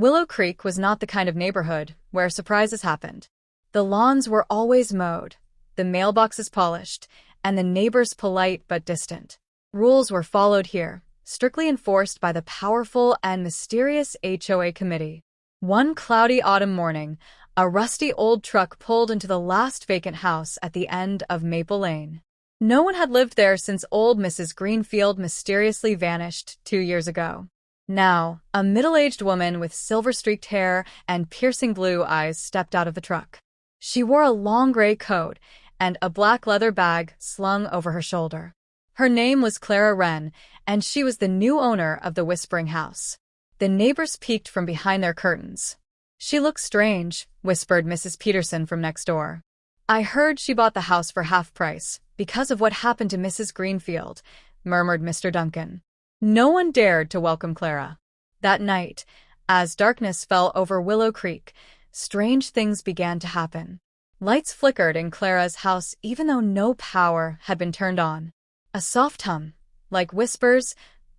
Willow Creek was not the kind of neighborhood where surprises happened. The lawns were always mowed, the mailboxes polished, and the neighbors polite but distant. Rules were followed here, strictly enforced by the powerful and mysterious HOA Committee. One cloudy autumn morning, a rusty old truck pulled into the last vacant house at the end of Maple Lane. No one had lived there since old Mrs. Greenfield mysteriously vanished 2 years ago. Now, a middle-aged woman with silver-streaked hair and piercing blue eyes stepped out of the truck. She wore a long gray coat and a black leather bag slung over her shoulder. Her name was Clara Wren, and she was the new owner of the Whispering House. The neighbors peeked from behind their curtains. "She looks strange," whispered Mrs. Peterson from next door. "I heard she bought the house for half price because of what happened to Mrs. Greenfield," murmured Mr. Duncan. No one dared to welcome Clara. That night, as darkness fell over Willow Creek, strange things began to happen. Lights flickered in Clara's house even though no power had been turned on. A soft hum, like whispers,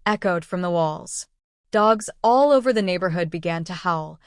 echoed from the walls. Dogs all over the neighborhood began to howl,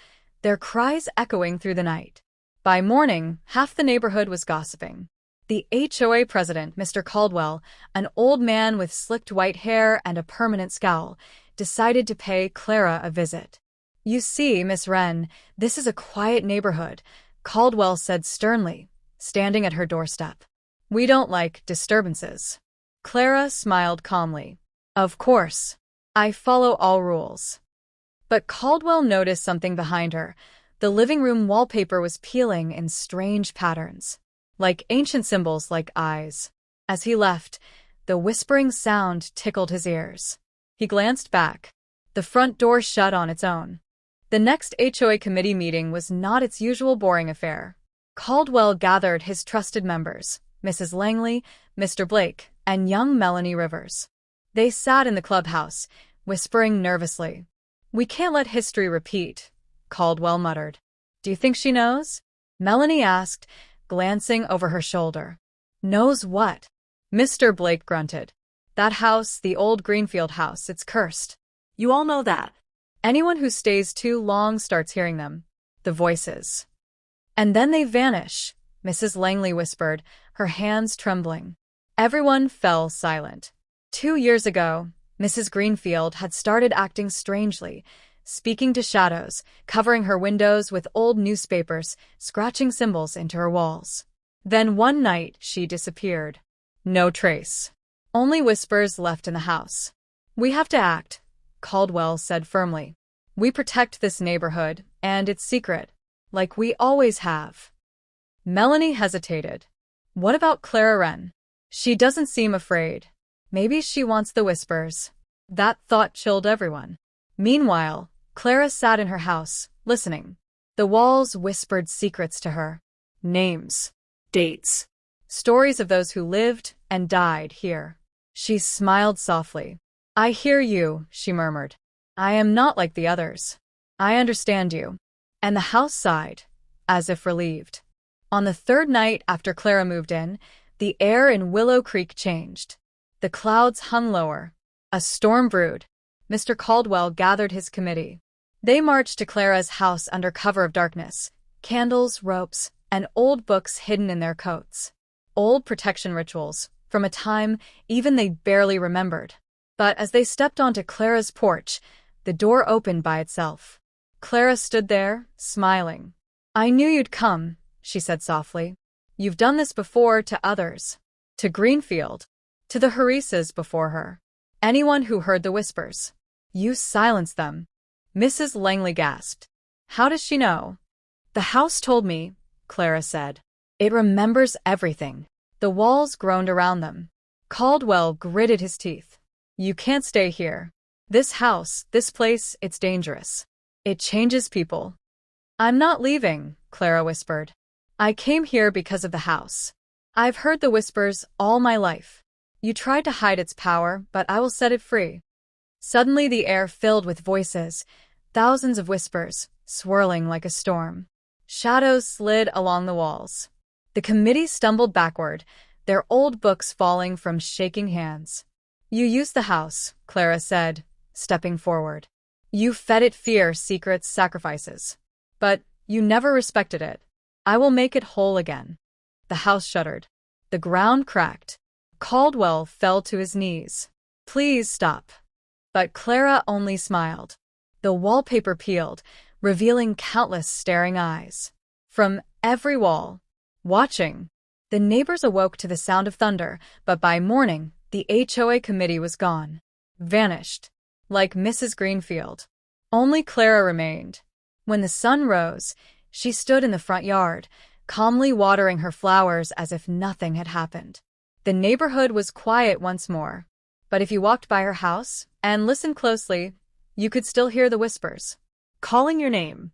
their cries echoing through the night. By morning, half the neighborhood was gossiping. The HOA president, Mr. Caldwell, an old man with slicked white hair and a permanent scowl, decided to pay Clara a visit. "You see, Miss Wren, this is a quiet neighborhood," Caldwell said sternly, standing at her doorstep. "We don't like disturbances." Clara smiled calmly. "Of course. I follow all rules." But Caldwell noticed something behind her. The living room wallpaper was peeling in strange patterns, like ancient symbols like eyes. As he left, the whispering sound tickled his ears. He glanced back. The front door shut on its own. The next HOA committee meeting was not its usual boring affair. Caldwell gathered his trusted members, Mrs. Langley, Mr. Blake, and young Melanie Rivers. They sat in the clubhouse, whispering nervously. "We can't let history repeat," Caldwell muttered. "Do you think she knows?" Melanie asked, glancing over her shoulder. "Knows what?" Mr. Blake grunted. "That house, the old Greenfield house, it's cursed. You all know that. Anyone who stays too long starts hearing them. The voices. And then they vanish," Mrs. Langley whispered, her hands trembling. Everyone fell silent. 2 years ago, Mrs. Greenfield had started acting strangely, speaking to shadows, covering her windows with old newspapers, scratching symbols into her walls. Then one night she disappeared. No trace. Only whispers left in the house. "We have to act," Caldwell said firmly. "We protect this neighborhood and its secret, like we always have." Melanie hesitated. "What about Clara Wren? She doesn't seem afraid. Maybe she wants the whispers." That thought chilled everyone. Meanwhile, Clara sat in her house, listening. The walls whispered secrets to her. Names. Dates. Stories of those who lived and died here. She smiled softly. "I hear you," she murmured. "I am not like the others. I understand you." And the house sighed, as if relieved. On the third night after Clara moved in, the air in Willow Creek changed. The clouds hung lower. A storm brewed. Mr. Caldwell gathered his committee. They marched to Clara's house under cover of darkness, candles, ropes, and old books hidden in their coats. Old protection rituals, from a time even they barely remembered. But as they stepped onto Clara's porch, the door opened by itself. Clara stood there, smiling. "I knew you'd come," she said softly. "You've done this before to others. To Greenfield. To the Harises before her. Anyone who heard the whispers. You silenced them." Mrs. Langley gasped. "How does she know?" "The house told me," Clara said. "It remembers everything." The walls groaned around them. Caldwell gritted his teeth. "You can't stay here. This house, this place, it's dangerous. It changes people." "I'm not leaving," Clara whispered. "I came here because of the house. I've heard the whispers all my life. You tried to hide its power, but I will set it free." Suddenly the air filled with voices, thousands of whispers, swirling like a storm. Shadows slid along the walls. The committee stumbled backward, their old books falling from shaking hands. "You used the house," Clara said, stepping forward. You fed it fear, secrets, sacrifices. But you never respected it. I will make it whole again. The house shuddered. The ground cracked. Caldwell fell to his knees. Please stop. But Clara only smiled. The wallpaper peeled, revealing countless staring eyes. From every wall, watching. The neighbors awoke to the sound of thunder, but by morning, the HOA committee was gone. Vanished. Like Mrs. Greenfield. Only Clara remained. When the sun rose, she stood in the front yard, calmly watering her flowers as if nothing had happened. The neighborhood was quiet once more. But if you walked by her house and listened closely, you could still hear the whispers, calling your name.